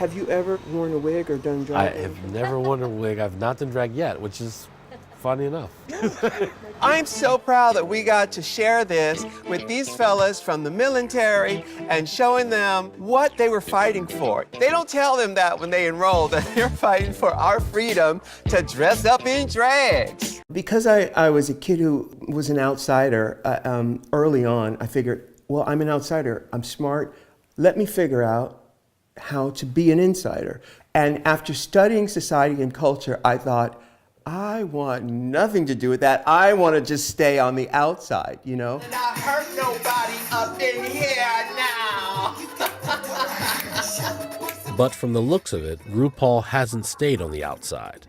Have you ever worn a wig or done I drag? have never worn a wig. I've not done drag yet, which is funny enough. I'm so proud that we got to share this with these fellas from the military and showing them what they were fighting for. They don't tell them that when they enroll, that they're fighting for our freedom to dress up in drags. Because I was a kid who was an outsider early on, I figured, well, I'm an outsider, I'm smart, let me figure out how to be an insider. And after studying society and culture, I thought, I want nothing to do with that. I want to just stay on the outside, you know? Not hurt nobody up in here now. But from the looks of it, Rupaul hasn't stayed on the outside.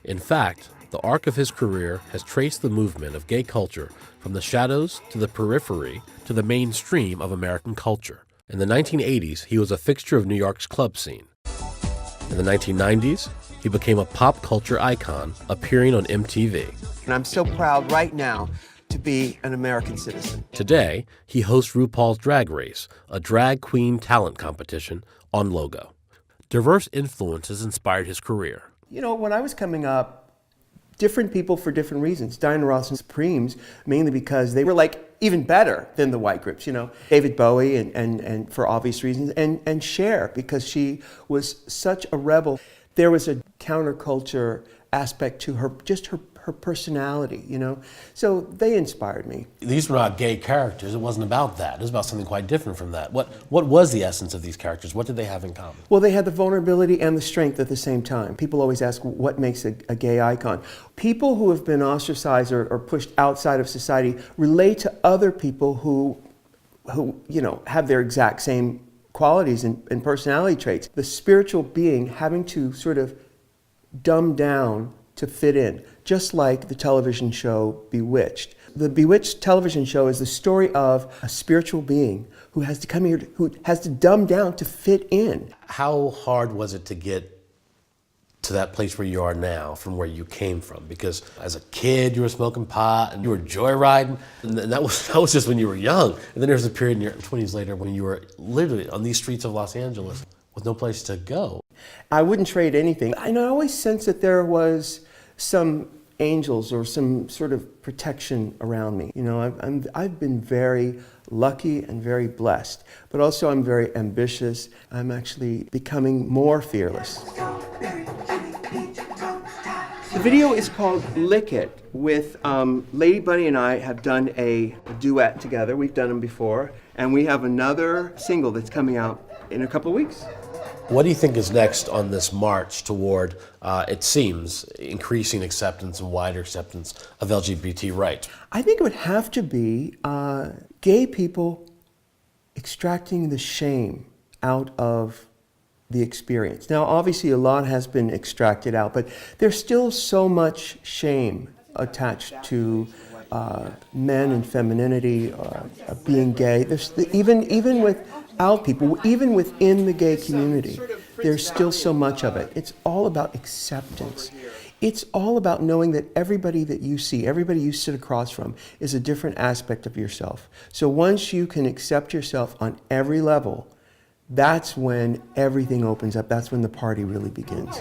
In fact, the arc of his career has traced the movement of gay culture from the shadows to the periphery to the mainstream of American culture. In the 1980s, he was a fixture of New York's club scene. In the 1990s, he became a pop culture icon, appearing on MTV. And I'm so proud right now to be an American citizen. Today, he hosts RuPaul's Drag Race, a drag queen talent competition on Logo. Diverse influences inspired his career. You know, when I was coming up, different people for different reasons. Diana Ross and Supremes, mainly because they were like even better than the white groups, you know. David Bowie and for obvious reasons, and Cher, because she was such a rebel. There was a counterculture aspect to her, just her personality, you know. So they inspired me. These were not gay characters. It wasn't about that. It was about something quite different from that. What was the essence of these characters? What did they have in common? Well, they had the vulnerability and the strength at the same time. People always ask, what makes a gay icon? People who have been ostracized or pushed outside of society relate to other people who you know, have their exact same qualities and personality traits. The spiritual being having to sort of dumb down to fit in, just like the television show Bewitched. The Bewitched television show is the story of a spiritual being who has to come here, who has to dumb down to fit in. How hard was it to get to that place where you are now from where you came from? Because as a kid, you were smoking pot and you were joyriding, and that was just when you were young. And then there was a period in your 20s later when you were literally on these streets of Los Angeles with no place to go. I wouldn't trade anything. And I always sensed that there was some angels or some sort of protection around me. You know, I've been very lucky and very blessed, but also I'm very ambitious. I'm actually becoming more fearless. The video is called Lick It with Lady Bunny and I have done a duet together. We've done them before, and we have another single that's coming out in a couple of weeks. What do you think is next on this march toward, it seems, increasing acceptance and wider acceptance of LGBT rights? I think it would have to be gay people extracting the shame out of the experience. Now, obviously, a lot has been extracted out, but there's still so much shame attached to men and femininity, being gay. There's even without people, even within the gay community, there's still so much of it. It's all about acceptance. It's all about knowing that everybody that you see, everybody you sit across from, is a different aspect of yourself. So once you can accept yourself on every level, that's when everything opens up. That's when the party really begins.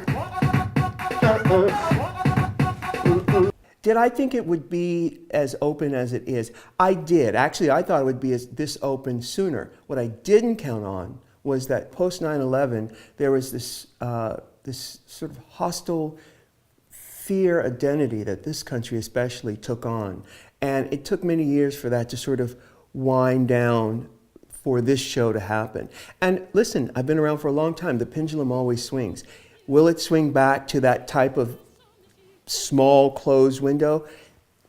Did I think it would be as open as it is? I did. Actually, I thought it would be this open sooner. What I didn't count on was that post 9/11, there was this sort of hostile fear identity that this country especially took on. And it took many years for that to sort of wind down for this show to happen. And listen, I've been around for a long time. The pendulum always swings. Will it swing back to that type of small closed window?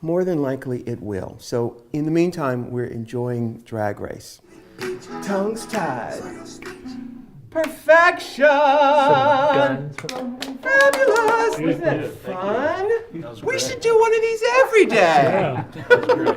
More than likely it will. So in the meantime, we're enjoying Drag Race. Tongues tied. Perfection! Fabulous! Wasn't that fun? We should do one of these every day. Yeah, that's great.